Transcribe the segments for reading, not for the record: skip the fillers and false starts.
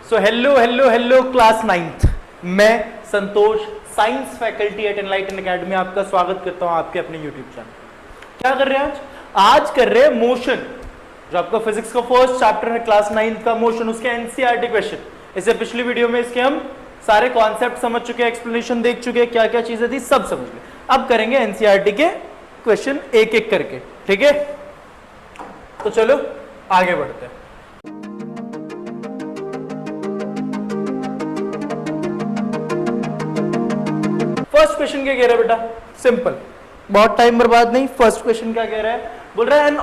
So hello class 9th, मैं Santosh science faculty at Enlighten Academy आपका स्वागत करता हूं आपके अपने यूट्यूब चैनल। क्या कर रहे हैं आज कर रहे हैं मोशन, जो आपका फिजिक्स का फर्स्ट चैप्टर है क्लास 9th का मोशन, उसके एनसीईआरटी क्वेश्चन। इससे पिछली वीडियो में इसके हम सारे कॉन्सेप्ट समझ चुके हैं, एक्सप्लेनेशन देख चुके हैं, क्या क्या चीजें थी सब समझ गए। अब करेंगे एनसीईआरटी के क्वेश्चन एक एक करके, ठीक है? तो चलो आगे बढ़ते हैं। फर्स्ट क्वेश्चन क्या कह रहा है बेटा? सिंपल, बहुत टाइम बर्बाद नहीं। फर्स्ट क्वेश्चन क्या कह रहा है? बोल रहा है an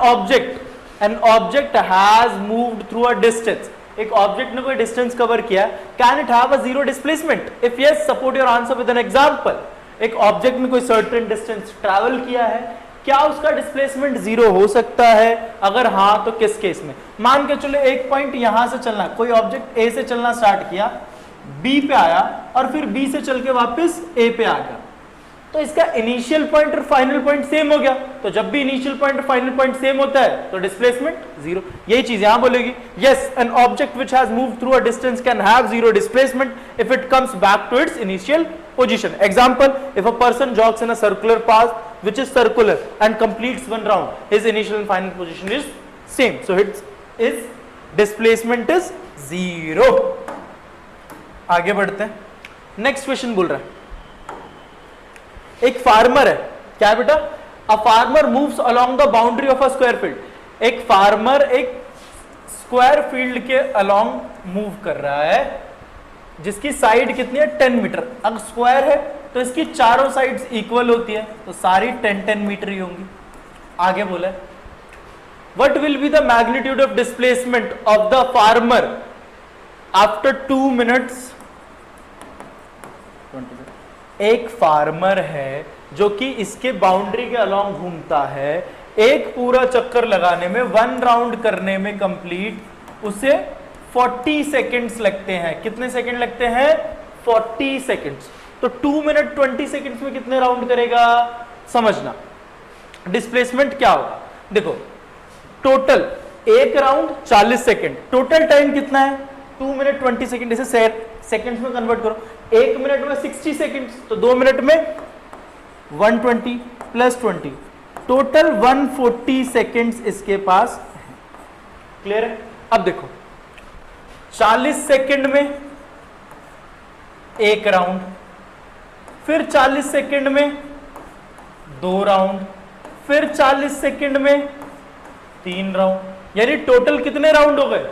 object has moved through a distance. एक ऑब्जेक्ट ने कोई डिस्टेंस कवर किया, can it have a zero displacement? If yes, support your answer with an example. एक ऑब्जेक्ट ने कोई सर्टेन डिस्टेंस ट्रैवल किया है, क्या उसका डिस्प्लेसमेंट जीरो हो सकता है? अगर हाँ तो किस केस में? मान के चलो एक पॉइंट यहां से चलना, कोई ऑब्जेक्ट ए से चलना स्टार्ट किया, बी पे आया और फिर बी से चल के वापस ए पे आ गया, तो इसका इनिशियल पॉइंट और फाइनल पॉइंट सेम हो गया। तो जब भी इनिशियल पॉइंट और फाइनल पॉइंट सेम होता है तो डिस्प्लेसमेंट जीरो। यही चीज यहां बोलेगी। Yes, an object which has moved through a distance can have zero displacement if it comes back to its initial position. Example, if a person jogs in a circular path which is circular and completes one round, his initial and final position is same, so his displacement is zero. आगे बढ़ते हैं। Next question बोल रहा है, एक farmer है, क्या है बेटा? A farmer moves along the boundary of a square field. एक फार्मर एक स्क्वायर फील्ड के अलोंग मूव कर रहा है, जिसकी साइड कितनी है? 10 मीटर। अगर स्क्वायर है तो इसकी चारों साइड्स इक्वल होती है, तो सारी 10-10 मीटर ही होंगी। आगे बोला है, what will be the magnitude of displacement of the farmer after 2 minutes? एक फार्मर है जो कि इसके बाउंड्री के अलोंग घूमता है, एक पूरा चक्कर लगाने में, 1 राउंड करने में कंप्लीट उसे 40 सेकेंड्स लगते हैं। कितने सेकेंड लगते हैं? 40 सेकेंड्स। तो 2 मिनट 20 सेकेंड्स में कितने राउंड करेगा? समझना डिस्प्लेसमेंट क्या होगा। देखो, टोटल एक राउंड 40 सेकेंड, टोटल टाइम कितना है? 2 मिनट 20 सेकेंड। इसे सेकेंड्स में कन्वर्ट करो, 1 मिनट में 60 सेकेंड्स, तो 2 मिनट में 120 प्लस 20, टोटल 140 सेकेंड्स इसके पास। क्लियर है? अब देखो, 40 सेकेंड में एक राउंड, फिर 40 सेकेंड में 2 राउंड, फिर 40 सेकेंड में 3 राउंड, यानी टोटल कितने राउंड हो गए?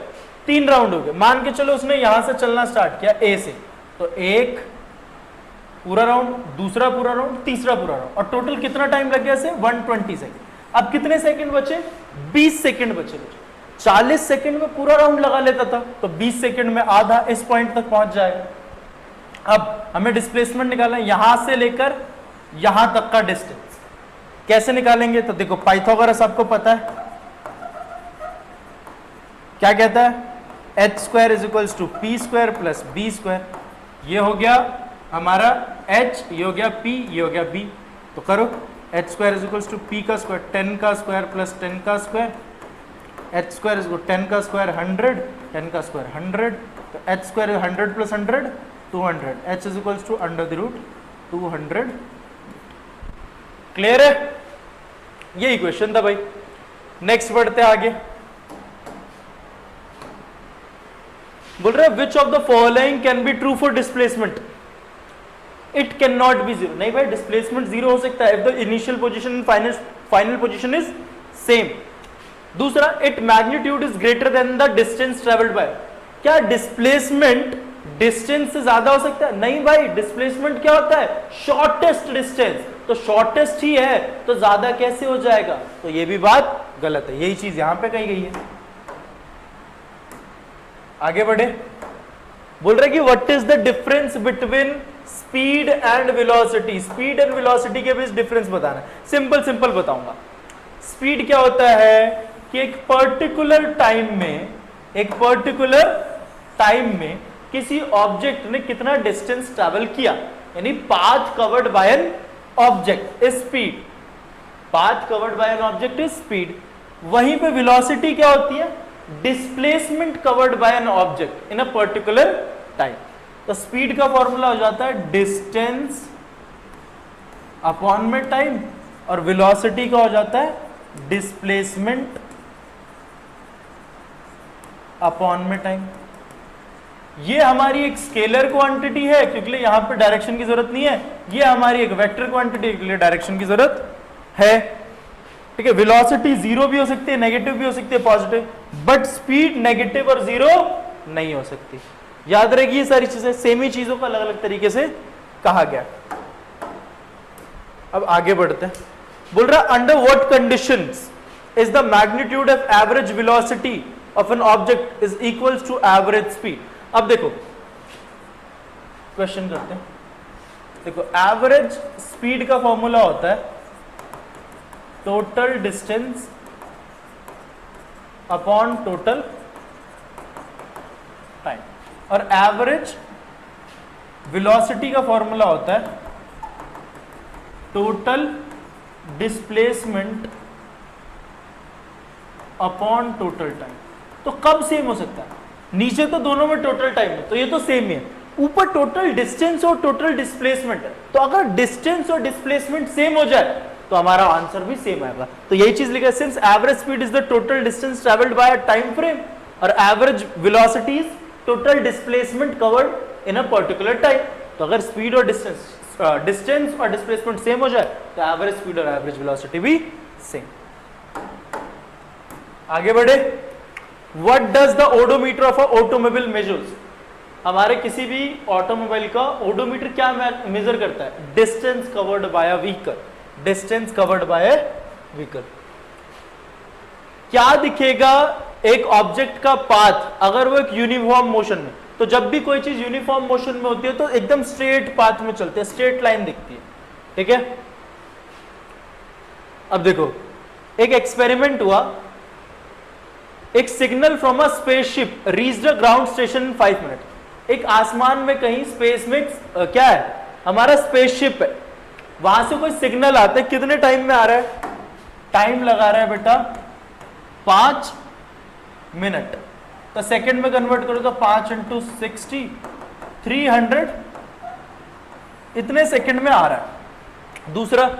3 राउंड हो गए। मान के चलो उसने यहां से चलना स्टार्ट किया ए से, तो एक पूरा राउंड, दूसरा पूरा राउंड, तीसरा पूरा राउंड, और टोटल कितना टाइम लग गया? से 120 सेकेंड। अब कितने सेकेंड बचे? 20 सेकेंड बचे। 40 सेकेंड में पूरा राउंड लगा लेता था, तो 20 सेकेंड में आधा इस पॉइंट तक पहुंच जाएगा। अब हमें डिस्प्लेसमेंट निकालना है, यहां से लेकर यहां तक का डिस्टेंस। कैसे निकालेंगे? तो देखो, पाइथागोरस आपको पता है क्या कहता है? H square is equals to P square plus B square. ये हो गया हमारा एच, ये हो गया पी, ये हो गया बी। तो करो, H square is equals to P का स्क्वायर 10 का स्क्वायर प्लस 10 का स्क्वायर, एच स्क्वायर इज 10 का स्क्वायर 100, 10 का स्क्वायर 100, तो H square 100 plus 100 200, H is equals to under the root 200। Clear है? ये इक्वेशन था भाई। नेक्स्ट बढ़ते आगे। बोल रहे which of the following can be true for displacement? It can not be zero. नहीं भाई, डिस्प्लेसमेंट जीरो हो सकता है if the initial position and final position is same. दूसरा, it magnitude is greater than the distance travelled by. क्या displacement distance से ज्यादा हो सकता है? नहीं भाई, डिस्प्लेसमेंट क्या होता है? शॉर्टेस्ट डिस्टेंस, तो शॉर्टेस्ट ही है तो ज्यादा कैसे हो जाएगा? तो ये भी बात गलत है। यही चीज यहां पे कही गई है। आगे बढ़े। बोल रहे कि what is the difference between speed and velocity? Speed and velocity के बीच डिफरेंस बताना है। सिंपल बताऊंगा। स्पीड क्या होता है कि एक पर्टिकुलर टाइम में किसी ऑब्जेक्ट ने कितना डिस्टेंस ट्रैवल किया, यानी path covered by N object is speed. Path covered by N object is speed. वहीं पे वेलोसिटी क्या होती है? Displacement covered by an object in a particular time. तो स्पीड का फॉर्मूला हो जाता है डिस्टेंस अपॉन में टाइम, और वेलोसिटी का हो जाता है डिस्प्लेसमेंट अपॉन में टाइम। ये हमारी एक स्केलर क्वांटिटी है क्योंकि यहां पे डायरेक्शन की जरूरत नहीं है, ये हमारी एक वेक्टर क्वांटिटी के लिए डायरेक्शन की जरूरत है। ठीक है, वेलोसिटी जीरो भी हो सकती है, नेगेटिव भी हो सकती है, पॉजिटिव, बट स्पीड नेगेटिव और जीरो नहीं हो सकती। याद रहेगी ये सारी चीजें, सेम ही चीजों को अलग अलग तरीके से कहा गया। अब आगे बढ़ते हैं। बोल रहा under what conditions is the magnitude of average velocity of an object is equals to average speed. अब देखो क्वेश्चन करते हैं। देखो एवरेज स्पीड का फॉर्मूला होता है total distance upon total time, और एवरेज वेलोसिटी का फॉर्मूला होता है total displacement upon total time. तो कब सेम हो सकता है? नीचे तो दोनों में टोटल टाइम है तो ये तो सेम ही है, ऊपर टोटल डिस्टेंस और टोटल डिस्प्लेसमेंट है। तो अगर डिस्टेंस और डिस्प्लेसमेंट सेम हो जाए तो हमारा आंसर भी सेम आएगा। तो यही चीज लिखा है, since average speed is the total distance travelled by a time frame और average velocity is total displacement covered in a particular time. तो अगर स्पीड और डिस्टेंस और डिस्प्लेसमेंट सेम हो जाए तो एवरेज स्पीड और एवरेज वेलोसिटी भी सेम। आगे बढ़े। What does the odometer of a automobile measures? हमारे किसी भी ऑटोमोबाइल का ओडोमीटर क्या मेजर करता है? Distance covered by a vehicle. Distance covered by a vehicle. क्या दिखेगा एक ऑब्जेक्ट का पाथ अगर वो एक यूनिफॉर्म मोशन में? तो जब भी कोई चीज यूनिफॉर्म मोशन में होती है तो एकदम स्ट्रेट पाथ में चलते हैं, स्ट्रेट लाइन दिखती है। ठीक है, अब देखो एक एक्सपेरिमेंट हुआ, एक signal from a spaceship reached a ground station in 5 minute. एक आसमान में कहीं स्पेस में क्या है, हमारा स्पेसशिप है, वहां से कोई सिग्नल आता है, कितने टाइम में आ रहा है? टाइम लगा रहा है बेटा 5 मिनट। तो सेकंड में कन्वर्ट करो तो 5 × 60 300 इतने सेकंड में आ रहा है। दूसरा,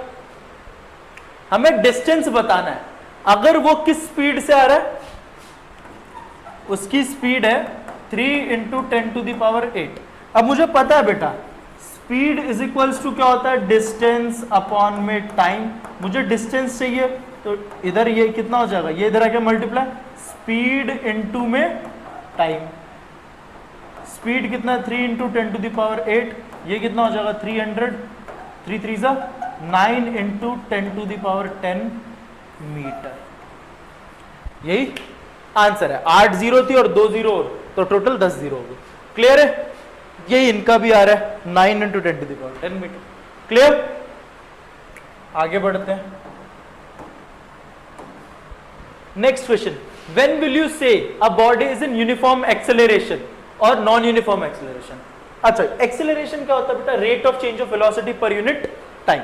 हमें डिस्टेंस बताना है, अगर वो किस स्पीड से आ रहा है, उसकी स्पीड है 3 × 10⁸। अब मुझे पता है बेटा स्पीड इज इक्वल्स टू क्या होता है? डिस्टेंस अपॉन में टाइम। मुझे डिस्टेंस चाहिए तो इधर ये कितना हो जाएगा, ये इधर आके मल्टीप्लाई, स्पीड इनटू में टाइम। स्पीड कितना है? 3 × 10⁸। ये कितना हो जाएगा? 300। 3 3 जा 9 × 10⁻10 मीटर। यही आंसर है। 8 जीरो थी और 2 जीरो और, तो टोटल 10 जीरो हो गए। क्लियर है? यही इनका भी आ रहा है 9 × 10⁻10 मीटर। क्लियर? आगे बढ़ते हैं। Next question, when will you say a body is in uniform acceleration और नॉन यूनिफॉर्म एक्सेलरेशन? अच्छा, एक्सेलरेशन क्या होता है बेटा? Rate of change of velocity per unit time.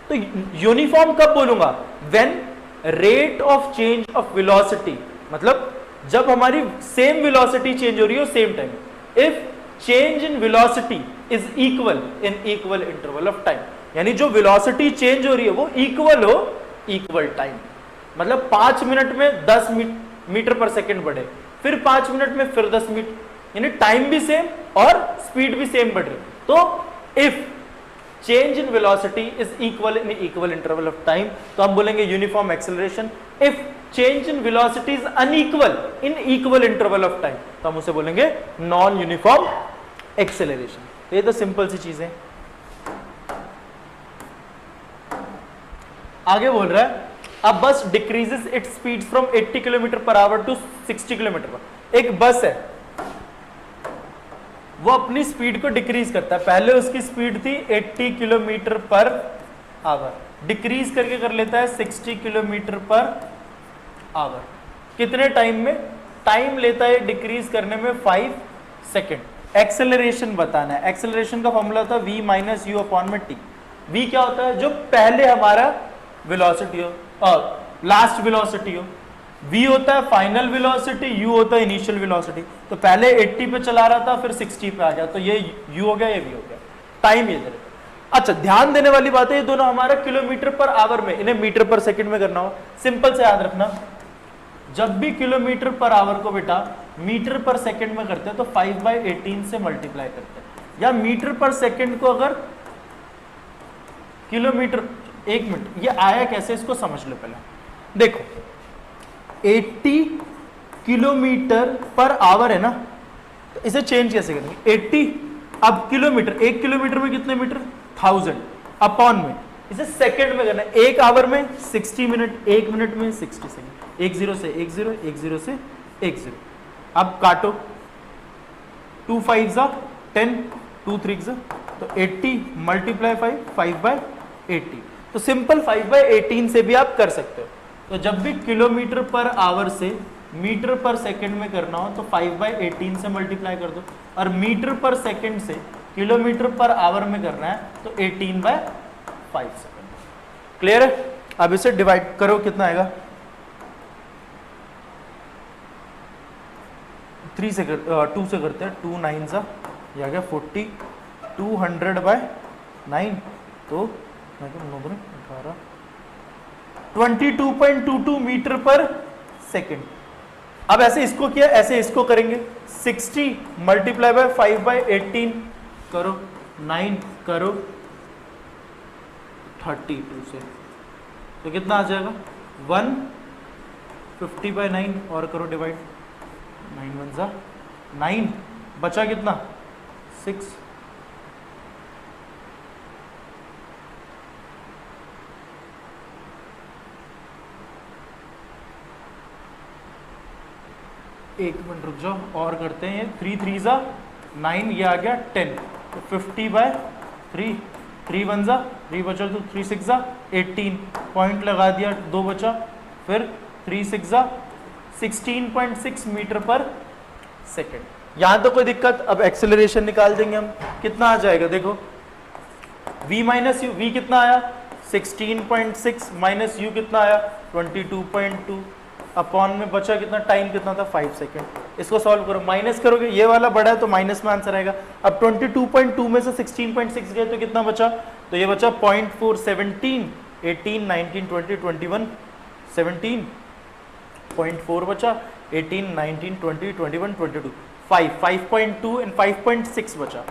तो यूनिफॉर्म कब बोलूंगा? When rate of change of velocity, मतलब जब हमारी सेम वेलोसिटी चेंज हो रही हो same time. If change in velocity is equal in equal interval of time, यानी जो वेलोसिटी चेंज हो रही है वो इक्वल हो इक्वल टाइम। मतलब 5 मिनट में 10 मीटर पर सेकेंड बढ़े, फिर 5 मिनट में फिर 10 मीटर, यानी टाइम भी सेम और स्पीड भी सेम बढ़ रही। तो if change in velocity is equal in equal interval of time तो हम बोलेंगे uniform acceleration. If change in velocity is unequal in equal interval of time तो हम उसे बोलेंगे नॉन यूनिफॉर्म एक्सेलरेशन। ये तो सिंपल सी चीजें। आगे बोल रहा है a bus decreases its speed from 80 km/h to 60 km/h। एक बस है, वो अपनी स्पीड को डिक्रीज करता है। पहले उसकी स्पीड थी 80 km/h, डिक्रीज करके कर लेता है 60 km/h। कितने टाइम में? टाइम लेता है डिक्रीज करने में 5 सेकेंड। एक्सेलरेशन बताना है। एक्सेलरेशन का फॉर्मूला होता है v - u/t। v क्या होता है? जो पहले हमारा वेलोसिटी हो और लास्ट वेलोसिटी हो। v होता है फाइनल वेलोसिटी, u होता है इनिशियल वेलोसिटी। तो पहले 80 पे चला रहा था, फिर 60 पे आ गया, तो ये u हो गया, ये v हो गया। टाइम ये दे रहे। अच्छा, ध्यान देने वाली बात है, ये दोनों हमारा किलोमीटर पर आवर में, इन्हें मीटर पर सेकंड में करना हो। सिंपल से याद रखना, जब भी किलोमीटर पर आवर को बेटा मीटर पर सेकंड में करते हैं तो 5/18 से मल्टीप्लाई करते हैं, या मीटर पर सेकंड को अगर किलोमीटर, एक मिनट, ये आया कैसे इसको समझ लो पहले। देखो 80 किलोमीटर पर आवर है ना, तो इसे चेंज कैसे करेंगे, 80 अब किलोमीटर, 1 किलोमीटर में कितने मीटर, 1000 अपॉन में, इसे सेकंड में करना है। 1 आवर में 60 मिनट, 1 मिनट में 60 सेकंड, 10 से 10, 10 से 10। अब काटो, 2 5 10, 2 3 तो 80 मल्टीप्लाई 5/80। तो सिंपल 5/18 से भी आप कर सकते हो। तो जब भी किलोमीटर पर आवर से मीटर पर सेकंड में करना हो तो 5/18 से मल्टीप्लाई कर दो, और मीटर पर सेकंड से किलोमीटर पर आवर में करना है तो 18/5 सेकंड। क्लियर है? अब इसे डिवाइड करो, कितना आएगा, 2 से करते हैं, 2 9 ये आ गया 40, 200/9 तो 18, 22.22 मीटर पर सेकंड। अब ऐसे इसको किया, ऐसे इसको करेंगे, 60 मल्टीप्लाई बाय 5/18 करो, 9 करो 32 से, तो कितना आ जाएगा 150/9 और करो डिवाइड, 9 1 9, बचा कितना 6। एक मिनट रुक जाओ और करते हैं, 3 3 9, ये आ गया 10, तो 50/3, 3 1 3 बचा, तो 3 6 18, पॉइंट लगा दिया, 2 बचा, फिर 3 6 16.6 मीटर पर सेकंड। यहां तो कोई दिक्कत। अब एक्सेलरेशन निकाल देंगे हम, कितना आ जाएगा, देखो v माइनस यू, v कितना आया 16.6 माइनस u कितना आया 22.2, अपॉन में बचा कितना, टाइम कितना था 5 सेकंड। इसको सॉल्व करो, माइनस करोगे, ये वाला बड़ा है तो माइनस में आंसर आएगा। अब 22.2 में से 16.6 गए तो कितना बचा, तो ये बचा 0.4, 17, 18, 19, 20, 21, 17.4 बचा, 18, 19, 20, 21, 22, 5.2 एंड 5.6 बचा,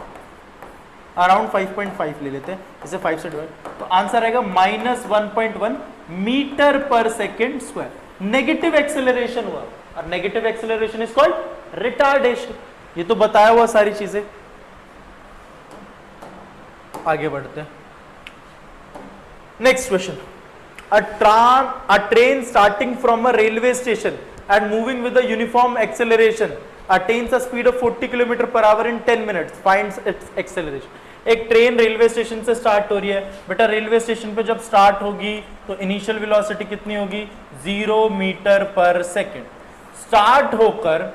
अराउंड 5.5 ले लेते हैं, इसे 5 से डिवाइड, तो आंसर आएगा -1.1 मीटर पर सेकेंड स्क्वायर। नेगेटिव एक्सेलरेशन हुआ, और negative acceleration is called retardation. ये तो बताया हुआ सारी चीजें। आगे बढ़ते हैं, next question. A train starting from a railway station and moving with a uniform acceleration attains a speed of 40 km per hour in 10 minutes. Finds its acceleration. एक ट्रेन रेलवे स्टेशन से स्टार्ट हो रही है बेटा, railway station पे जब start होगी तो इनिशियल वेलोसिटी कितनी होगी 0 मीटर पर सेकेंड। स्टार्ट होकर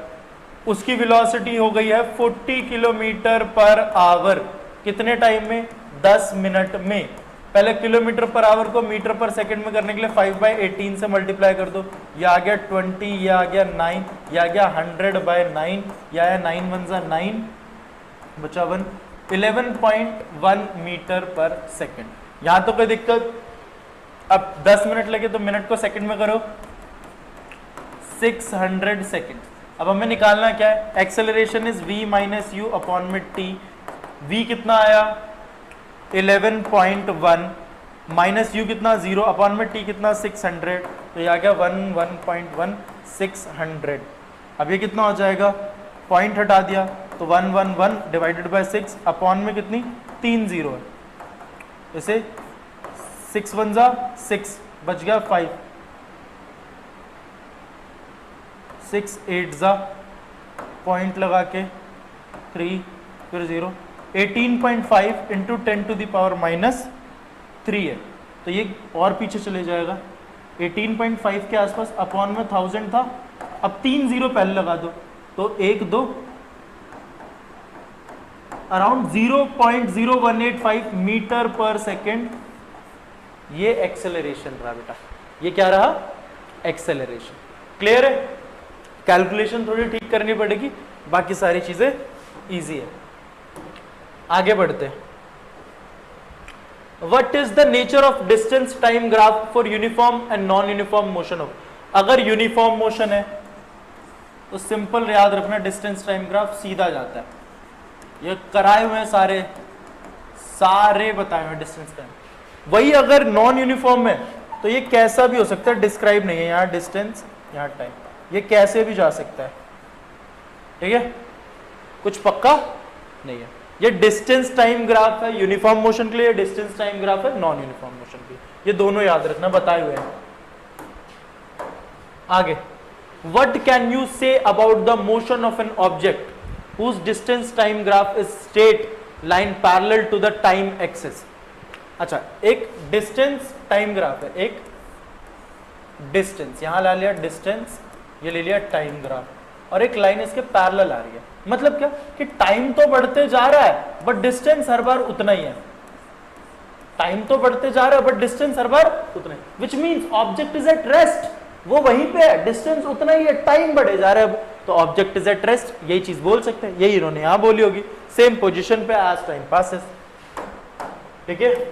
उसकी वेलोसिटी हो गई है 40 किलोमीटर पर आवर, कितने टाइम में 10 मिनट में। पहले किलोमीटर पर आवर को मीटर पर सेकंड में करने के लिए 5/18 से मल्टीप्लाई कर दो, ये आ गया 20, ये आ गया 9, ये आ गया 100/9, ये आया 9 1 9, बचा 1, 11.1 मीटर पर सेकंड। यहां तो कोई दिक्कत। अब 10 मिनट लगे तो मिनट को सेकंड में करो, 600 सेकंड। अब हमें निकालना क्या है, acceleration is v minus you upon में t। v कितना आया 11.1 माइनस यू कितना 0 अपॉन में t कितना 600, तो ये आ गया 1 600। अब ये कितना हो जाएगा, पॉइंट हटा दिया तो 1 डिवाइडेड बाय 6 अपॉन में कितनी 3 0 है, इसे 6 1 6 बच गया 5, 6 8 पॉइंट लगा के 3 फिर 0, 18.5 इंटू 10 टू द पावर -3 है, तो ये और पीछे चले जाएगा 18.5 के आसपास, अपॉन में 1000 था। अब 3 0 पहले लगा दो तो 1 2, अराउंड 0.0185 मीटर पर सेकेंड। ये एक्सेलरेशन रहा बेटा, ये क्या रहा एक्सेलरेशन। क्लियर है? कैलकुलेशन थोड़ी ठीक करनी पड़ेगी, बाकी सारी चीजें इजी है। आगे बढ़ते हैं। What is the nature of distance time graph for uniform and non-uniform motion of? अगर यूनिफॉर्म मोशन है तो सिंपल याद रखना, डिस्टेंस टाइम ग्राफ सीधा जाता है। ये कराए हुए हैं सारे बताए हुए डिस्टेंस टाइम। वही अगर नॉन यूनिफॉर्म है तो ये कैसा भी हो सकता है, डिस्क्राइब नहीं है, यहाँ डिस्टेंस यहाँ टाइम, ये कैसे भी जा सकता है, ठीक है, कुछ पक्का नहीं है। ये डिस्टेंस टाइम ग्राफ है यूनिफॉर्म मोशन के लिए, डिस्टेंस टाइम ग्राफ है नॉन यूनिफॉर्म मोशन के लिए, ये दोनों याद रखना, बताए हुए हैं। आगे, what can you say about the motion of an object whose distance time graph is straight line parallel to the time axis? अच्छा, एक डिस्टेंस टाइम ग्राफ है, एक डिस्टेंस यहां ला लिया डिस्टेंस, ये ले लिया टाइम ग्राफ, और एक लाइन इसके पैरेलल आ रही है। मतलब क्या कि टाइम तो बढ़ते जा रहा है बट डिस्टेंस हर बार उतना ही है। टाइम तो बढ़ते जा रहा है बट डिस्टेंस हर बार उतना ही, which means object is at rest, वो वहीं पे है, डिस्टेंस उतना ही है, टाइम बढ़े जा रहा है, तो ऑब्जेक्ट इज एट रेस्ट, यही चीज बोल सकते हैं, यही इन्होंने यहां बोली होगी, सेम पोजीशन पे एज टाइम पासेस। ठीक है,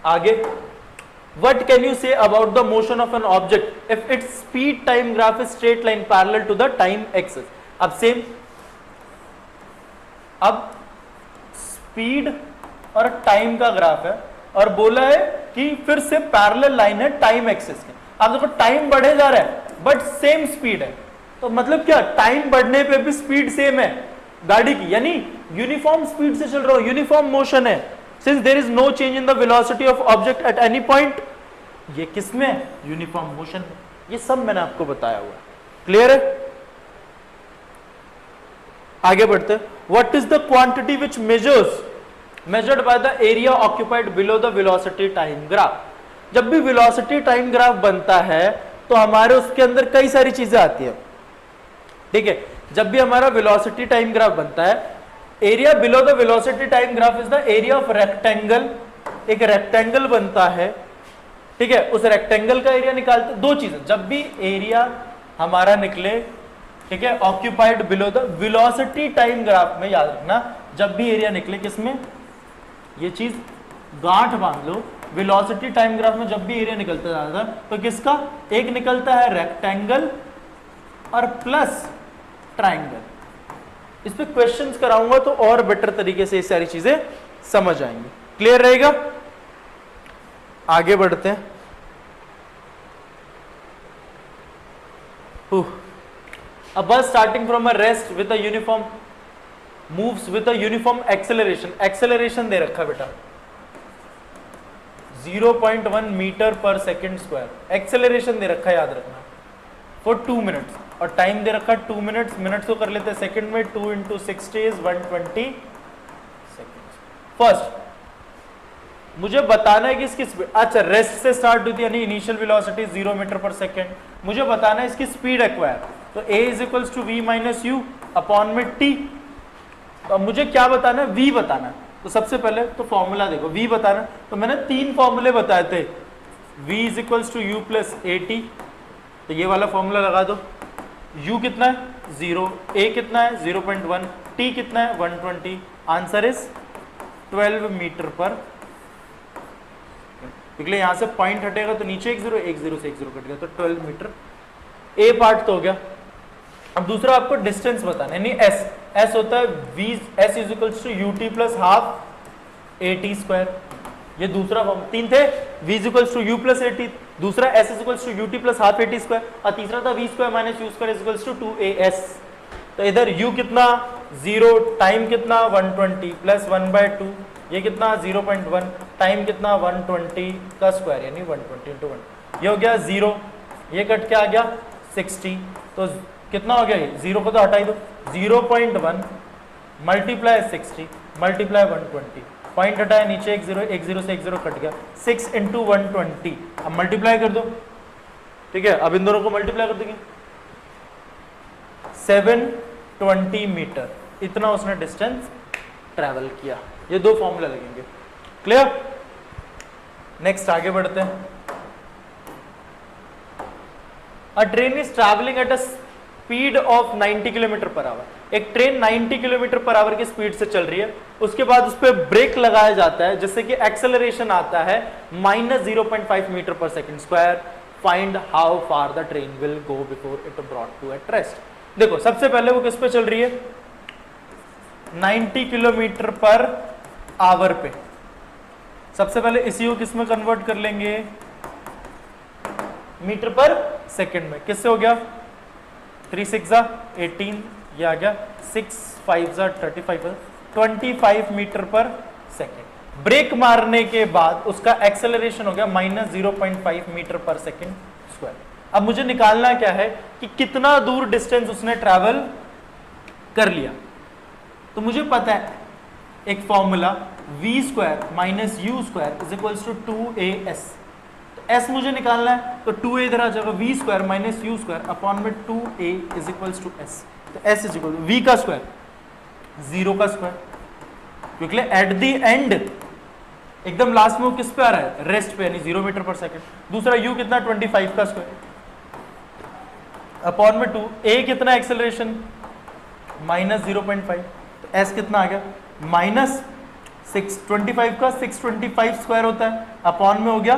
आगे, what can you say about the motion of an object if its speed time graph is straight line parallel to the time axis? अब सेम, अब स्पीड और टाइम का graph है और बोला है कि फिर से पैरेलल लाइन है टाइम एक्सिस के। अब देखो टाइम बढ़े जा रहा है बट सेम स्पीड है, तो मतलब क्या, टाइम बढ़ने पे भी स्पीड सेम है गाड़ी की, यानी यूनिफॉर्म स्पीड से चल रहा हो, यूनिफॉर्म मोशन है, since there is no change in the velocity of object at any point. ये किसमें है? यूनिफॉर्म मोशन में। ये सब मैंने आपको बताया हुआ है, क्लियर है? आगे बढ़ते हैं। What is the quantity which measured by the area occupied below the velocity time graph? जब भी वेलोसिटी टाइम ग्राफ बनता है तो हमारे उसके अंदर कई सारी चीजें आती है, ठीक है। जब भी हमारा वेलोसिटी टाइम ग्राफ बनता है, area below the velocity time graph is the area of rectangle, एक रेक्टेंगल बनता है, ठीक है, उस रेक्टेंगल का एरिया निकालते। दो चीजें, जब भी एरिया हमारा निकले, ठीक है, occupied below the velocity time graph में, याद रखना जब भी एरिया निकले किसमें, ये चीज गांठ बांध लो, वेलोसिटी टाइम ग्राफ में जब भी एरिया निकलता है ज्यादा तो किसका, एक निकलता है रेक्टेंगल और प्लस ट्राइंगल। इस पे क्वेश्चंस कराऊंगा तो और बेटर तरीके से ये सारी चीजें समझ आएंगी, क्लियर रहेगा? आगे बढ़ते हैं। A bus starting from a rest with a uniform moves with a uniform acceleration, acceleration दे रखा बेटा 0.1 मीटर पर सेकेंड स्क्वायर, एक्सेलरेशन दे रखा है, याद रखना, फॉर 2 मिनट्स, और टाइम दे रखा 2 मिनट्स, मिनट्स को कर लेते हैं सेकंड में, 2 × 60 इज 120 सेकेंड्स। फर्स्ट मुझे बताना है कि इसकी स्पीड, अच्छा रेस्ट से स्टार्ट होती है यानी इनिशियल वेलोसिटी 0 मीटर पर सेकेंड, मुझे बताना है इसकी स्पीड एक्वायर, तो a = v - u अपॉन में t। तो अब मुझे क्या बताना है, v बताना है, तो सबसे पहले तो फॉर्मूला देखो, v बताना, तो मैंने 3 फॉर्मूले बताए थे, v = u + at, तो ये वाला फॉर्मूला लगा दो, u कितना है 0, a कितना है 0.1, t कितना है 120, आंसर इज 12 मीटर पर, क्योंकि यहाँ से पॉइंट हटेगा तो नीचे 1 0, 1 0 से 1 0 कट गया, तो 12 मीटर ए पार्ट तो हो गया। अब दूसरा आपको डिस्टेंस बताना है, यानी एस होता है s = ut + ½ at², ये दूसरा फॉर्म, 3 थे, v = u + at, दूसरा s = ut + ½ at², और तीसरा था v² - u² = 2as। तो इधर u कितना 0, टाइम कितना 120 + 1/2, ये कितना 0.1, टाइम कितना 120 का स्क्वायर यानी 120 × 1, ये हो गया 0, ये कट के आ गया 60, तो कितना हो गया, ये 0 को तो हटा ही दो, 0.1 × 60 × 120, पॉइंट हटाया नीचे 1 0, 1 0 से 1 0 कट गया, 6 × 120, अब मल्टीप्लाई कर दो, ठीक है, अब इन दोनों को मल्टीप्लाई कर देंगे, 720 मीटर, इतना उसने डिस्टेंस ट्रैवल किया। ये 2 फॉर्मूला लगेंगे, क्लियर? नेक्स्ट आगे बढ़ते हैं। अ train is travelling at a speed of 90 kilometre per our. एक ट्रेन 90 किलोमीटर पर आवर की स्पीड से चल रही है, उसके बाद उस पर ब्रेक लगाया जाता है जिससे कि एक्सेलरेशन आता है -0.5 मीटर पर second square. Find how far the train will go before it brought to at rest. देखो सबसे पहले वो किस पे चल रही है, 90 किलोमीटर पर आवर पे। सबसे पहले इसी को किस में कन्वर्ट कर लेंगे, मीटर पर सेकंड में। किससे हो गया, 3 6 18, ये आ गया 6 5 35, 25 मीटर पर सेकंड। ब्रेक मारने के बाद उसका एक्सेलरेशन हो गया -0.5 मीटर पर सेकंड स्क्वायर। अब मुझे निकालना क्या है कि कितना दूर डिस्टेंस उसने ट्रैवल कर लिया। तो मुझे पता है एक formula v² minus u² is equals to 2as। तो s मुझे निकालना है, तो 2a इधर आ जाएगा, v² माइनस u² अपॉन में 2a is equals to s। तो s इज इक्वल v का स्क्वायर 0 का स्क्वायर, क्योंकि एट द एंड एकदम लास्ट में वो किस पे आ रहा है, रेस्ट पे, यानी 0 मीटर पर सेकंड। दूसरा u कितना, 25 का स्क्वायर अपॉन में 2, a कितना एक्सेलरेशन -0.5, तो s कितना आ गया -625 का 625 स्क्वायर होता है अपॉन में हो गया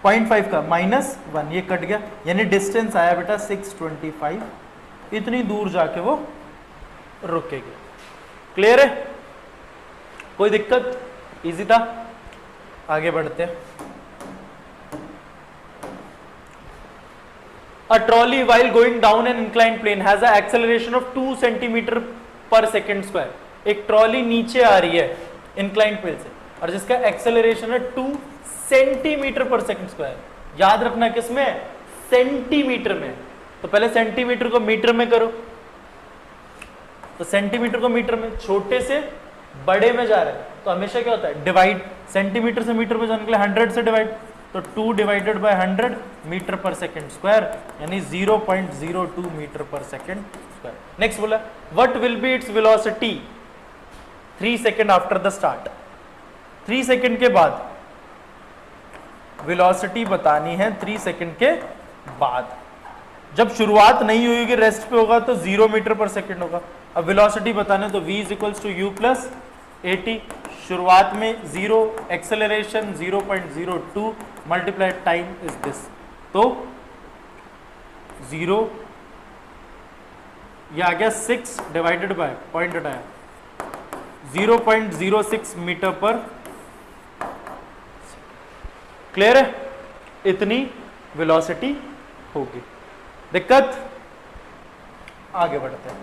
0.5 का -1, ये कट गया, यानी डिस्टेंस आया बेटा 625। इतनी दूर जाके वो रुकेगी। क्लियर है, कोई दिक्कत, इजी था। आगे बढ़ते हैं। A trolley while going down an inclined plane has an acceleration of 2 centimeter per second square। एक ट्रॉली नीचे आ रही है इंक्लाइंड प्लेन से और जिसका एक्सेलरेशन है 2 सेंटीमीटर पर सेकंड स्क्वायर। याद रखना किसमें, सेंटीमीटर में। तो पहले सेंटीमीटर को मीटर में करो, तो सेंटीमीटर को मीटर में, छोटे से बड़े में जा रहा है तो हमेशा क्या होता है, डिवाइड। सेंटीमीटर से मीटर में जाने के लिए 100 से डिवाइड, तो 2 डिवाइडेड बाय 100 मीटर पर सेकंड स्क्वायर, यानी 0.02 मीटर पर सेकंड स्क्वायर। नेक्स्ट बोला, what will be its velocity 3 second after the start. 3 second के बाद वेलोसिटी बतानी है, 3 सेकंड के बाद। जब शुरुआत नहीं हुई, रेस्ट पे होगा तो 0 मीटर पर सेकंड होगा। अब वेलोसिटी बताने तो v is equals to u plus at। शुरुआत में 0, acceleration 0.02 multiply time is this, तो 0, ये आ गया 6 डिवाइडेड बाय पॉइंट हटाया 0.06 मीटर पर। क्लियर है, इतनी वेलोसिटी होगी। दिक्कत, आगे बढ़ते हैं।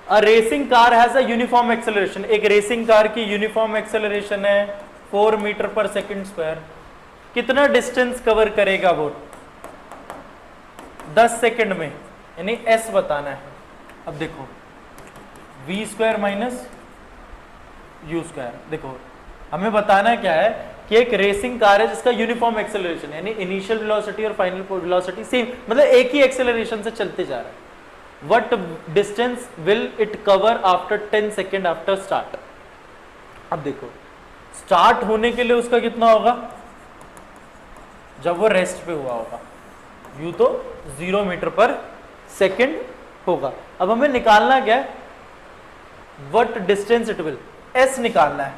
A racing car has a uniform acceleration। एक रेसिंग कार की यूनिफॉर्म एक्सेलरेशन है 4 मीटर पर सेकंड स्क्वायर। कितना डिस्टेंस कवर करेगा वो, 10 सेकंड में, यानी s बताना है। अब देखो v² माइनस u², देखो हमें बताना क्या है कि एक रेसिंग कार है जिसका यूनिफॉर्म एक्सेलरेशन, यानी इनिशियल वेलोसिटी और फाइनल वेलोसिटी सेम, मतलब एक ही एक्सेलरेशन से चलते जा रहा है। What distance will it cover after 10 second after start. अब देखो स्टार्ट होने के लिए उसका कितना होगा, जब वो रेस्ट पे हुआ होगा, यू तो 0 मीटर पर सेकेंड होगा। अब हमें निकालना क्या है, what distance it will, s निकालना है।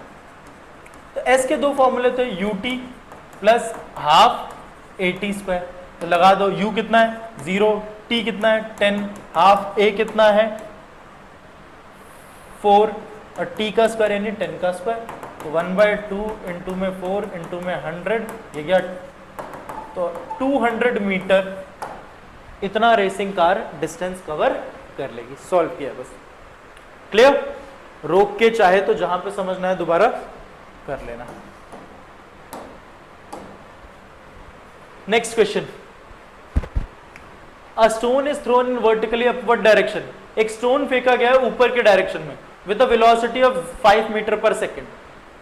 तो s के दो फॉर्मूले थे, ut प्लस हाफ at²। तो लगा दो, u कितना है 0, t कितना है 10, हाफ a कितना है 4 और t का स्क्वायर यानी 10 का स्क्वायर, तो 1/2 इंटू में 4 इंटू में 100, ये गया, तो 200 मीटर इतना रेसिंग कार डिस्टेंस कवर कर लेगी। सॉल्व किया बस। क्लियर, रोक के चाहे तो जहां पे समझना है दोबारा कर लेना। Next question, A stone is thrown in vertically upward direction। एक स्टोन फेंका गया है ऊपर के डायरेक्शन में with a velocity of 5 metre पर सेकंड।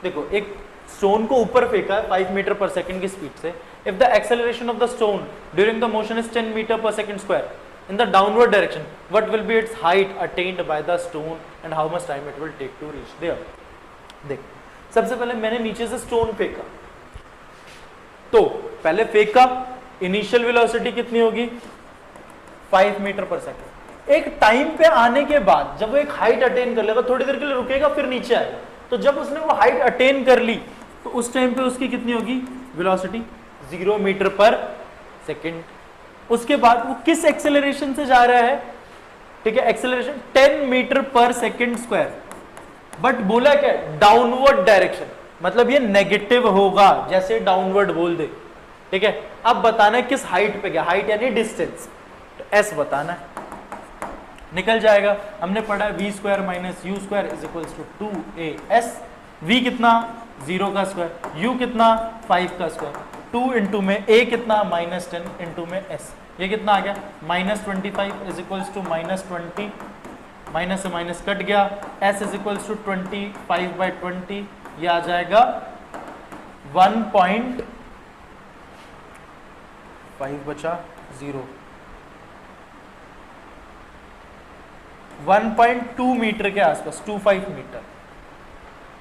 देखो एक स्टोन को ऊपर फेंका है 5 मीटर पर सेकंड की स्पीड से। If the acceleration of the stone during the motion is 10 metre पर second square in the downward direction, what will be its height attained by the stone and how much time it will take to reach there. देख सबसे पहले मैंने नीचे से stone फेंका, तो पहले फेंका, इनिशियल वेलोसिटी कितनी होगी 5 मीटर पर सेकेंड। एक टाइम पे आने के बाद जब वो एक हाइट अटेन कर लेगा, थोड़ी देर के लिए रुकेगा फिर नीचे आएगा, तो जब उसने वो हाइट अटेन कर ली तो उस टाइम पे उसकी कितनी होगी वेलोसिटी 0 मीटर पर सेकेंड। उसके बाद वो किस एक्सेलरेशन से जा रहा है, ठीक है, एक्सेलरेशन 10 मीटर पर सेकेंड स्क्वायर, बट बोला क्या डाउनवर्ड डायरेक्शन, मतलब ये नेगेटिव होगा, जैसे डाउनवर्ड बोल दे, ठीक है। अब बताना है किस हाइट पे गया, हाइट यानी डिस्टेंस, तो एस बताना है, निकल जाएगा। हमने पढ़ा है v square minus u square is equals to 2as, v कितना 0 का स्क्वायर, यू कितना 5 का स्क्वायर, 2 इंटू में a कितना -10 इंटू में s, ये कितना आ गया -25 इज इक्वल्स टू -20, माइनस से माइनस कट गया, s इज इक्वल्स टू 25/20, ये आ जाएगा 1.5 बचा 0, 1.2 मीटर के आसपास, 25 मीटर,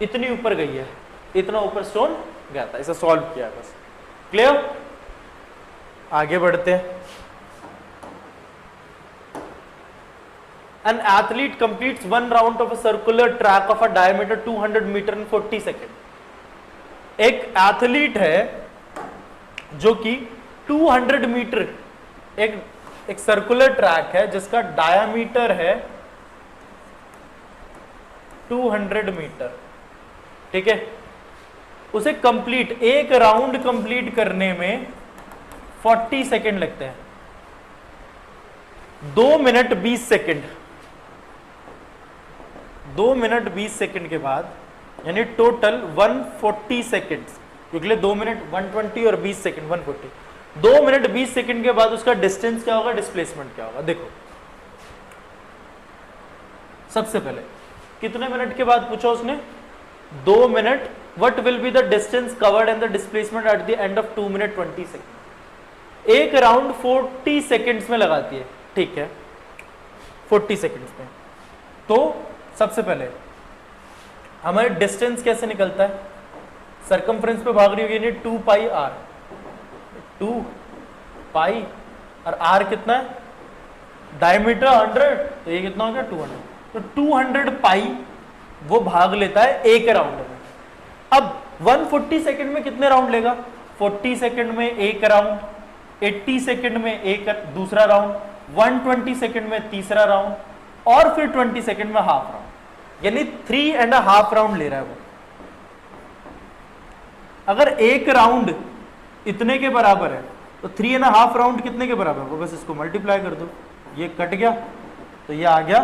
इतनी ऊपर गई है, इतना ऊपर स्टोन गया था, इसे सॉल्व किया बस। क्लियर, आगे बढ़ते हैं। An athlete completes one round of a circular track of a diameter 200 meter in 40 second. एक एथलीट है जो कि 200 मीटर, एक सर्कुलर ट्रैक है जिसका डायमीटर है 200 मीटर, ठीक है, उसे कंप्लीट, एक राउंड कंप्लीट करने में 40 सेकेंड लगते हैं, 2 मिनट 20 सेकेंड, 2 मिनट 20 सेकेंड के बाद यानी टोटल 140 सेकेंड्स, क्योंकि 2 मिनट 120 और 20 सेकेंड 140, 2 मिनट 20 सेकेंड के बाद उसका डिस्टेंस क्या होगा, डिस्प्लेसमेंट क्या होगा। देखो सबसे पहले कितने मिनट के बाद पूछा उसने, 2 minute, what will be the distance covered and the displacement eight the end of 2 minute 20 second. एक राउंड 40 सेकेंड्स में लगाती है, ठीक है, 40 सेकेंड्स में। तो सबसे पहले हमारे डिस्टेंस कैसे निकलता है, सरकमफ्रेंस पे भाग रही होगी यानी 2 पाई r, 2 पाई और r कितना है, डायमीटर 100, तो ये कितना हो गया 200, तो 200 पाई वो भाग लेता है एक राउंड में। अब 140 सेकंड में कितने राउंड लेगा, 40 सेकंड में एक राउंड, 80 सेकंड में एक दूसरा राउंड, 120 सेकंड में तीसरा राउंड, और फिर 20 सेकंड में हाफ राउंड, यानी 3.5 राउंड ले रहा है वो। अगर एक राउंड इतने के बराबर है तो 3.5 राउंड कितने के बराबर है, बस इसको मल्टीप्लाई कर दो, ये कट गया तो ये आ गया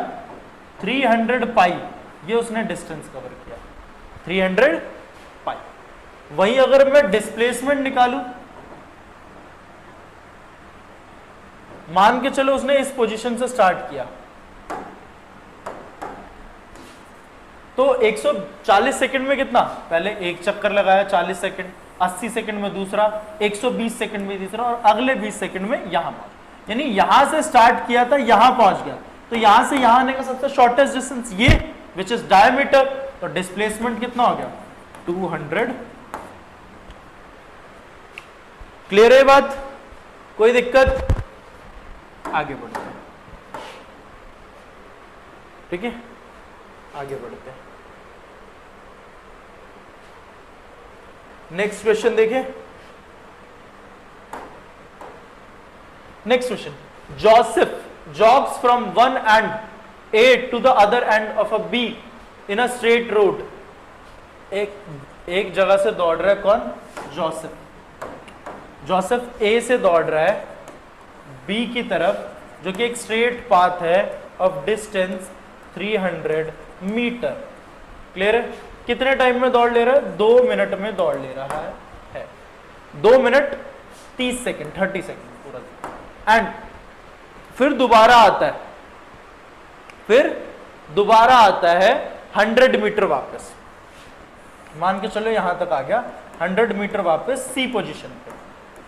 300 पाई, ये उसने डिस्टेंस कवर किया 300 पाई। वहीं अगर मैं डिस्प्लेसमेंट निकालूं, मान के चलो उसने इस पोजीशन से स्टार्ट किया, तो 140 सेकंड में कितना, पहले एक चक्कर लगाया 40 सेकंड, 80 सेकंड में दूसरा, 120 सेकंड में तीसरा, और अगले 20 सेकंड में यहां पहुंच, यानी यहां से स्टार्ट किया था यहां पहुंच गया, तो यहां से यहां आने का सबसे शॉर्टेस्ट डिस्टेंस ये विच इज डायमीटर, तो डिस्प्लेसमेंट कितना हो गया 200। क्लियर है बात, कोई दिक्कत, आगे बढ़ते हैं, ठीक है, आगे बढ़ते हैं। नेक्स्ट क्वेश्चन देखें, next question, Joseph jogs from one end A to the other end of a B in a straight road। एक जगह से दौड़ रहा है कौन, जोसेफ। जोसेफ A से दौड़ रहा है B की तरफ, जो कि एक स्ट्रेट पाथ है ऑफ डिस्टेंस 300 मीटर। क्लियर है, कितने टाइम में दौड़ ले रहा है, 2 मिनट में दौड़ ले रहा है 2 मिनट 30 सेकेंड 30 सेकेंड पूरा। एंड फिर दोबारा आता है, फिर दोबारा आता है 100 मीटर वापस, मान के चलो यहां तक आ गया 100 मीटर वापस सी पोजीशन पे,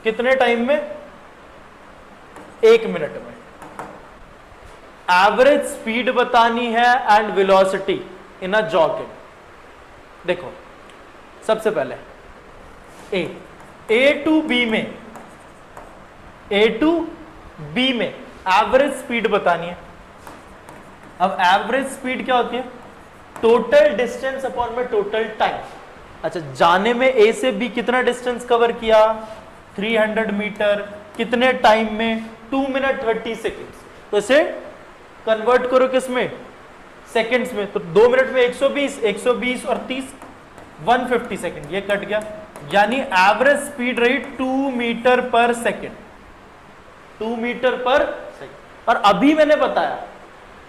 कितने टाइम में, 1 मिनट में। एवरेज स्पीड बतानी है and velocity in a jogging. देखो सबसे पहले ए ए टू बी में, ए टू बी में एवरेज स्पीड बतानी है। अब एवरेज स्पीड क्या होती है? टोटल डिस्टेंस अपॉन में टोटल टाइम। अच्छा, जाने में ए से बी कितना डिस्टेंस कवर किया? 300 मीटर। कितने टाइम में? 2 मिनट 30 सेकेंड्स। तो इसे कन्वर्ट करो किस में? सेकेंड्स में। तो 2 मिनट में 120, 120 और 30 150 सेकेंड, ये कट गया। यानी एवरेज स्पीड रही 2 मीटर पर सेकेंड, 2 मीटर पर सेकेंड। और अभी मैंने बताया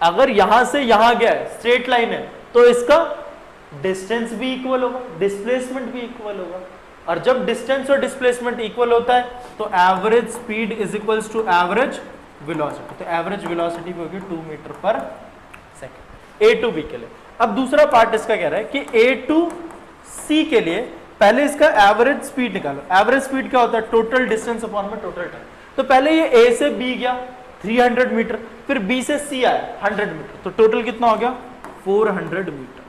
अगर यहां से यहां गया है, स्ट्रेट लाइन है, तो इसका डिस्टेंस भी इक्वल होगा, डिस्प्लेसमेंट भी इक्वल होगा। और जब डिस्टेंस और डिस्प्लेसमेंट इक्वल होता है तो average speed is equals to average velocity. तो एवरेज वेलोसिटी होगी 2 मीटर पर सेकेंड ए टू बी के लिए। अब दूसरा पार्ट इसका कह रहा है कि ए टू सी के लिए पहले इसका एवरेज स्पीड निकालो। एवरेज स्पीड क्या होता है? टोटल डिस्टेंस अपॉन में टोटल टाइम। तो पहले ये ए से बी गया 300 मीटर, फिर बी से सी आया 100 मीटर, तो टोटल कितना हो गया? 400 मीटर।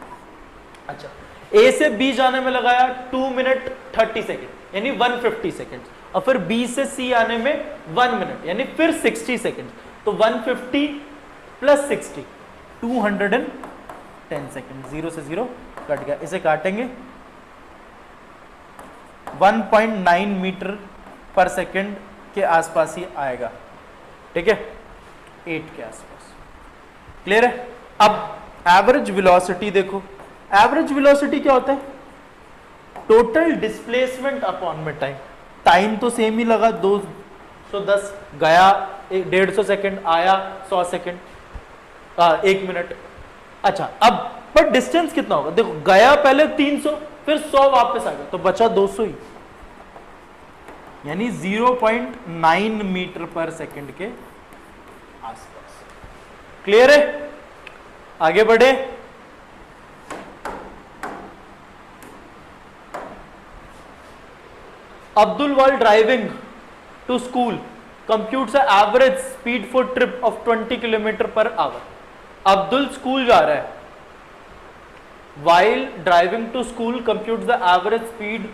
अच्छा, ए से बी जाने में लगाया 2 मिनट 30 सेकेंड, यानी 150 सेकेंड, और फिर बी से सी आने में 1 मिनट, यानी फिर 60 सेकेंड। तो 150 प्लस 60 210 सेकेंड। 0 से 0 कट गया। इसे काटेंगे 1.9 मीटर पर सेकेंड के आसपास ही आएगा, ठीक है, 8 के आसपास। क्लियर है? अब एवरेज वेलोसिटी देखो। एवरेज वेलोसिटी क्या होता है? टोटल डिस्प्लेसमेंट अपॉन में टाइम। टाइम तो सेम ही लगा, 210 गया, 150 सेकेंड आया, 100 सेकेंड, 1 मिनट। अच्छा, अब पर डिस्टेंस कितना होगा? देखो, गया पहले 300, फिर 100 वापस आ गया, तो बचा 200 ही, यानी 0.9 मीटर पर सेकेंड के आसपास। क्लियर है? आगे बढ़े। Abdul, while driving to school, computes the average speed for trip of 20 kilometre per our. Abdul school जा रहा है, while driving to school computes the average speed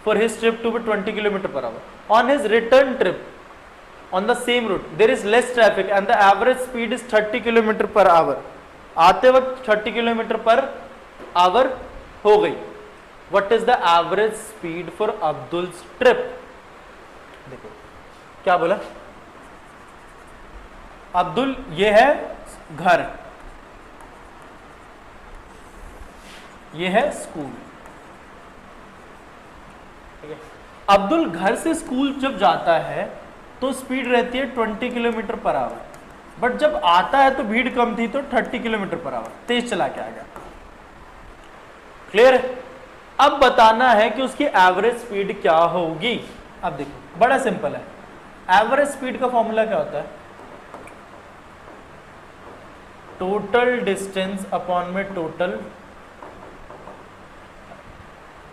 for his trip to be 20 kilometre per our. On his return trip on the same route there is less traffic and the average speed is 30 kilometre per our. आते वक्त 30 kilometre per our हो गई। What is the average speed for Abdul's trip? देखो क्या बोला? अब्दुल, ये है घर, ये है स्कूल, ठीक है। अब्दुल घर से स्कूल जब जाता है तो स्पीड रहती है 20 किलोमीटर पर आवर, बट जब आता है तो भीड़ कम थी तो 30 किलोमीटर पर आवर, तेज चला के आ गया। क्लियर है? अब बताना है कि उसकी एवरेज स्पीड क्या होगी। अब देखो, बड़ा सिंपल है। एवरेज स्पीड का फॉर्मूला क्या होता है? टोटल डिस्टेंस अपॉन में टोटल,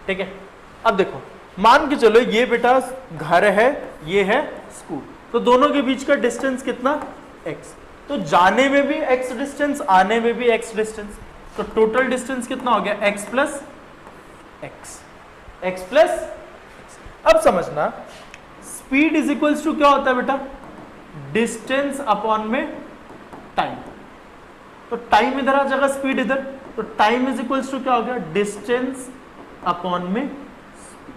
ठीक है। अब देखो, मान के चलो ये बेटा घर है, ये है स्कूल, तो दोनों के बीच का डिस्टेंस कितना? x। तो जाने में भी x डिस्टेंस, आने में भी x डिस्टेंस, तो टोटल डिस्टेंस कितना हो गया? x plus x, x plus x। अब समझना, स्पीड इज इक्वल्स टू क्या होता है बेटा? डिस्टेंस अपॉन में टाइम। तो टाइम इधर आ जाएगा, स्पीड इधर, तो टाइम इज इक्वल्स टू क्या हो गया? डिस्टेंस अपॉन में स्पीड।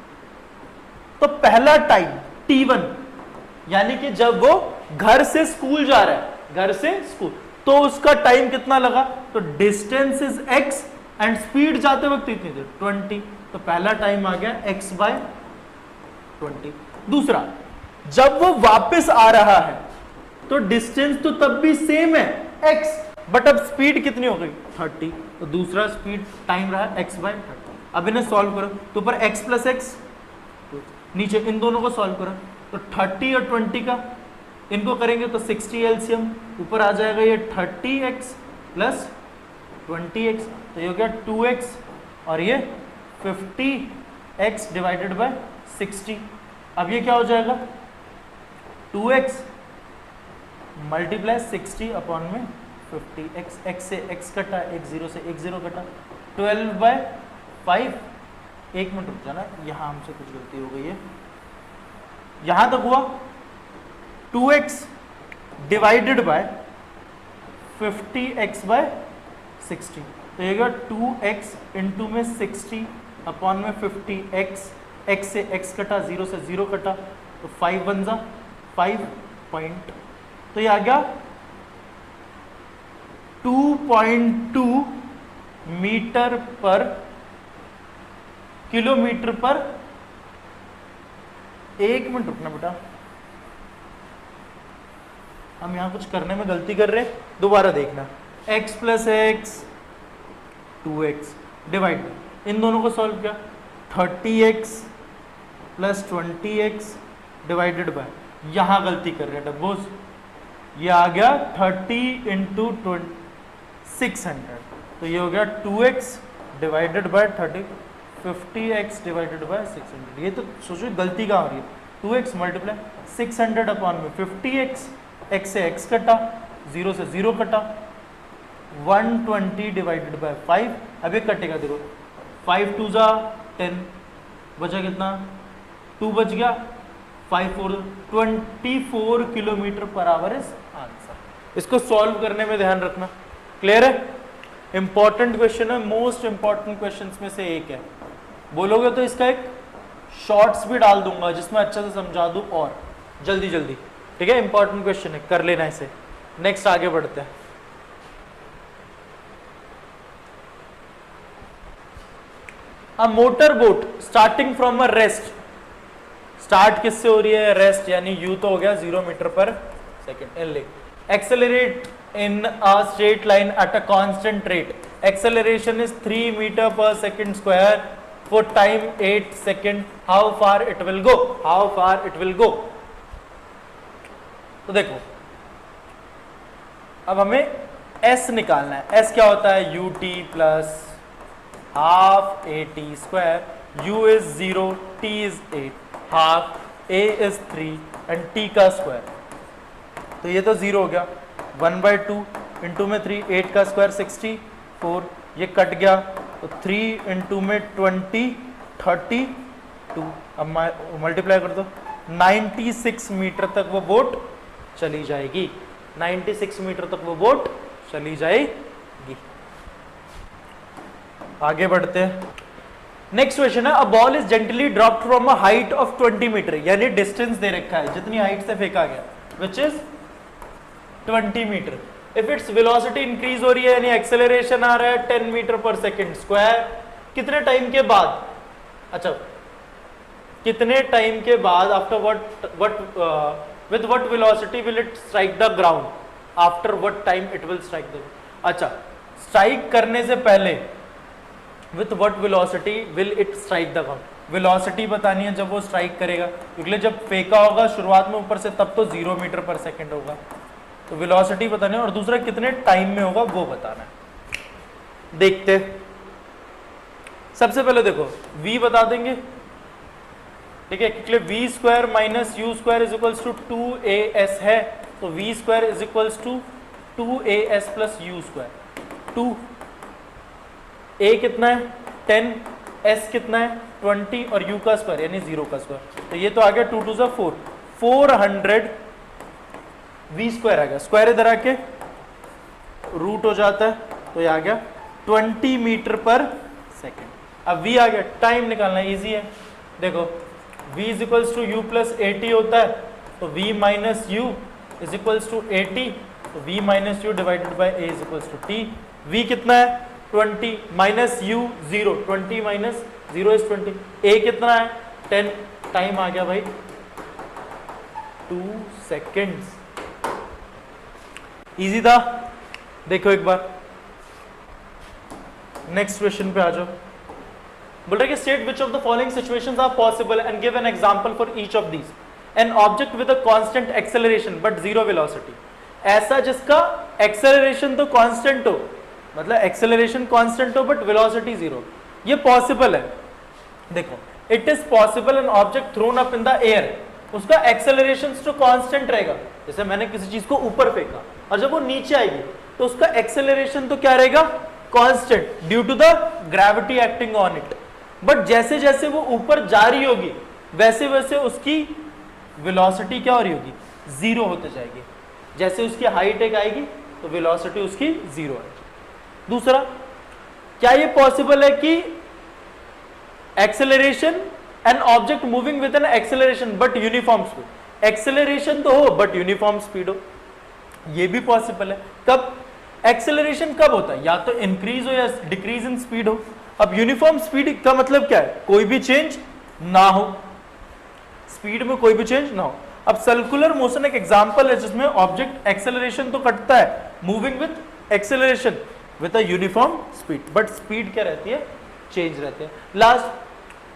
तो पहला टाइम t1, यानी कि जब वो घर से स्कूल जा रहा है, घर से स्कूल, तो उसका टाइम कितना लगा? तो distance is x and speed जाते वक्त इतनी देर 20, तो पहला टाइम आ गया x बाय 20। दूसरा, जब वो वापस आ रहा है तो डिस्टेंस तो तब भी सेम है x, बट अब स्पीड कितनी हो गई? 30, तो दूसरा स्पीड टाइम रहा x बाय 30। अब इन्हें सॉल्व करो, तो ऊपर x प्लस एक्स, नीचे इन दोनों को सॉल्व करो, तो 30 और 20 का इनको करेंगे तो 60 एलसीएम, ऊपर आ जाएगा ये 30x प्लस 20x, तो ये हो गया 2x, और ये 50x डिवाइडेड बाय 60। अब ये क्या हो जाएगा? 2x मल्टीप्लाई 60 अपॉन में 50x, x से x कटा, एक 0 से एक 0 कटा, 12/5। एक मिनट रुक जाना, यहाँ हमसे कुछ गलती हो गई है, यहां तक हुआ 2x divided by 50x bye 60, तो ये 2x इंटू में 60 अपॉन में 50x, x से x कटा, 0 से 0 कटा, तो 5 बन जा 5 पॉइंट, तो ये आ गया 2.2 मीटर पर किलोमीटर पर, एक मिनट रुकना बेटा, हम यहां कुछ करने में गलती कर रहे हैं, दोबारा देखना। x plus x 2x divide, इन दोनों को सॉल्व किया, 30x plus 20x divided by, यहां गलती कर रहे हैं डब्बोज, ये आ गया 30 इंटू 600, तो ये हो गया 2x divided by 30, 50x divided by 600, ये तो सोचो गलती कहाँ हो रही है, 2x मल्टीप्लाई 600 अपॉन में 50x, x से x कटा, 0 से 0 कटा, 120 डिवाइडेड बाय 5, अब ये कटेगा देखो, 5 2 जा 10, बचा कितना 2 बच गया, 5 4 24 kilometre per our is answer. इसको सॉल्व करने में ध्यान रखना, क्लियर है? इंपॉर्टेंट क्वेश्चन है, मोस्ट इंपॉर्टेंट क्वेश्चंस में से एक है, बोलोगे तो इसका एक शॉर्ट्स भी डाल दूंगा जिसमें अच्छे से समझा दूं और जल्दी जल्दी, ठीक है? इंपॉर्टेंट क्वेश्चन है, कर लेना इसे। नेक्स्ट आगे बढ़ते हैं। A motor boat starting from a rest, start किससे हो रही है? रेस्ट, यानी यू तो हो गया 0 मीटर पर second, L accelerate in a straight line at a constant rate, acceleration is 3 meter per second square for time 8 second, how far it will go, how far it will go। तो देखो अब हमें s निकालना है, s क्या होता है? ut plus half at square, u is 0, t is 8, half a is 3 and t का स्क्वायर, तो ये तो 0 हो गया, 1/2 इंटू में 3, 8 का स्क्वायर 64, ये कट गया, तो 3 इंटू में 20 32, अब मल्टीप्लाई कर दो, 96 मीटर तक वो बोट चली जाएगी, 96 मीटर तक वो बोट चली जाएगी। आगे बढ़ते हैं। नेक्स्ट क्वेश्चन है, a ball is gently dropped from a height of 20 metre, यानी डिस्टेंस दे रखा है जितनी हाइट से फेंका गया, which is 20 metre. If its velocity increase हो रही है, यानी एक्सेलरेशन आ रहा है 10 मीटर पर सेकेंड स्क्वायर, कितने टाइम के बाद, अच्छा कितने टाइम के बाद, after with what velocity will it strike the ground, after what time it will strike the, अच्छा स्ट्राइक करने से पहले with what velocity will it strike the ground, velocity बतानी है जब वो स्ट्राइक करेगा, क्योंकि जब फेंका होगा शुरुआत में ऊपर से तब तो 0 मीटर पर सेकेंड होगा, तो वेलोसिटी बतानी है, और दूसरा कितने टाइम में होगा वो बताना है। देखते, सबसे पहले देखो v बता देंगे, ठीक है, क्योंकि v square minus u square is equals to 2as है, तो v square is equals to 2as plus u square, 2 a कितना है 10, s कितना है 20 और u का स्क्वायर यानी 0 का स्क्वायर, तो ये तो आ गया 2 2 4, 400 v स्क्वायर आ गया, स्क्वायर इधर आके रूट हो जाता है, तो ये आ गया 20 मीटर पर सेकेंड। अब v आ गया, टाइम निकालना इजी है, देखो v is equals to u plus 80 होता है, तो v minus u is equals to 80, तो v minus u divided by a is equals to t, v कितना है 20 minus u 0, 20 minus 0 is 20, a कितना है 10, टाइम आ गया भाई 2 सेकेंड्स, इजी था। देखो एक बार नेक्स्ट क्वेश्चन पे आ जाओ, बोल रहे कि state which of the following situations are possible and give an example for each of these, an object with a constant acceleration but zero velocity, ऐसा जिसका एक्सेलरेशन तो कांस्टेंट हो, मतलब एक्सेलरेशन कांस्टेंट हो बट वेलोसिटी जीरो, ये possible है। देखो it is possible an object thrown up in the air, उसका एक्सेलरेशन तो कांस्टेंट रहेगा, जैसे मैंने किसी चीज को ऊपर फेंका और जब वो नीचे आएगी तो उसका एक्सेलरेशन तो क्या रहेगा constant due to the gravity acting on it, but जैसे जैसे वो ऊपर जा रही होगी वैसे वैसे उसकी वेलोसिटी क्या हो रही होगी, जीरो होते जाएगी। जैसे उसकी हाइट एक आएगी तो वेलोसिटी उसकी जीरो आएगी। दूसरा, क्या ये पॉसिबल है कि acceleration an object moving with an acceleration but uniform speed, acceleration तो हो बट यूनिफॉर्म स्पीड हो, ये भी पॉसिबल है। कब एक्सेलरेशन कब होता है, या तो इंक्रीज हो या डिक्रीज इन स्पीड हो। अब यूनिफॉर्म स्पीड का मतलब क्या है, कोई भी चेंज ना हो, स्पीड में कोई भी चेंज ना हो। अब सर्कुलर मोशन एक एग्जांपल है जिसमें ऑब्जेक्ट एक्सेलरेशन तो कटता है, moving with acceleration with a uniform speed, but speed क्या रहती है, चेंज रहती है। Last,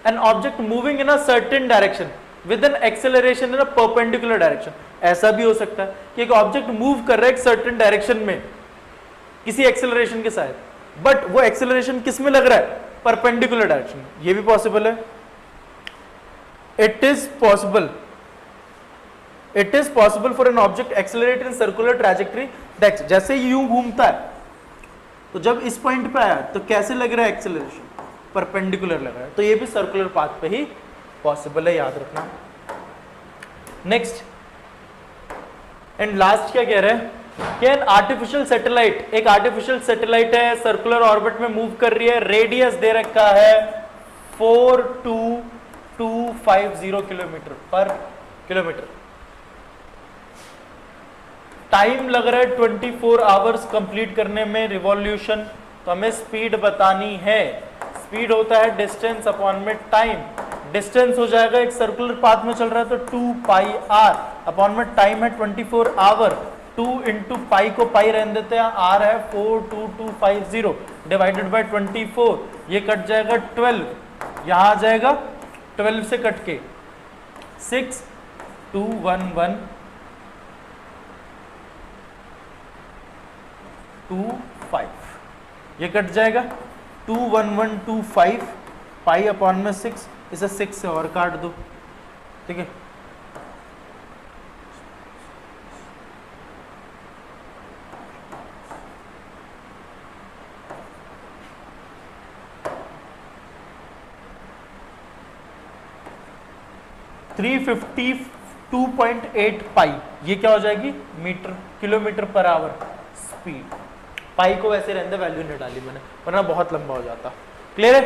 an object moving in a certain direction with an acceleration in a perpendicular direction. ऐसा भी हो सकता है कि एक ऑब्जेक्ट मूव कर रहा है एक सर्टेन डायरेक्शन में किसी एक्सेलरेशन के साथ, बट वो एक्सेलरेशन किस में लग रहा है, परपेंडिकुलर डायरेक्शन में, ये भी पॉसिबल है। It is possible for an object accelerate in circular trajectory that, जैसे यूं घूमता है तो जब इस पॉइंट पे आया तो कैसे लग रहा है एक्सेलरेशन, परपेंडिकुलर लग रहा है, तो ये भी सर्कुलर पाथ पे ही पॉसिबल है, याद रखना। नेक्स्ट एंड लास्ट क्या कह रहे हैं कि एन आर्टिफिशियल सैटेलाइट, एक आर्टिफिशियल सैटेलाइट है, सर्कुलर ऑर्बिट में मूव कर रही है, रेडियस दे रखा है 42250 किलोमीटर पर किलोमीटर, टाइम लग रहा है 24 आवर्स कंप्लीट करने में रिवॉल्यूशन, तो हमें स्पीड बतानी है। स्पीड होता है डिस्टेंस अपॉन में टाइम, डिस्टेंस हो जाएगा, एक सर्कुलर पाथ में चल रहा है तो 2 पाई आर अपॉन में टाइम है 24 आवर, 2 इंटू पाई को पाई रहने देते हैं, आर है 42250 डिवाइडेड बाय 24, ये कट जाएगा 12, यहां आ जाएगा 12 से कट के 621125, ये कट जाएगा 21125 पाई अपॉन में 6, इसे 6 से और काट दो, ठीक है। (352.8 पाई, ये क्या हो जाएगी, metre kilometre per hour speed. Pi को वैसे रहने, वैल्यू नहीं डाली मैंने वरना बहुत लंबा हो जाता। क्लियर है?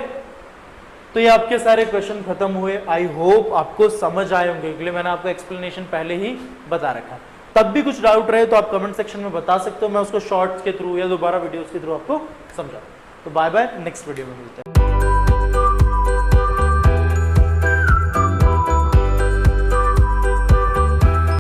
तो ये आपके सारे क्वेश्चन खत्म हुए। आई होप आपको समझ आए होंगे, इसलिए मैंने आपको एक्सप्लेनेशन पहले ही बता रखा है। तब भी कुछ डाउट रहे तो आप कमेंट सेक्शन में बता सकते हो, मैं उसको शॉर्ट्स के थ्रू या दोबारा वीडियोस के थ्रू आपको समझा। तो बाय बाय, नेक्स्ट वीडियो में मिलते हैं।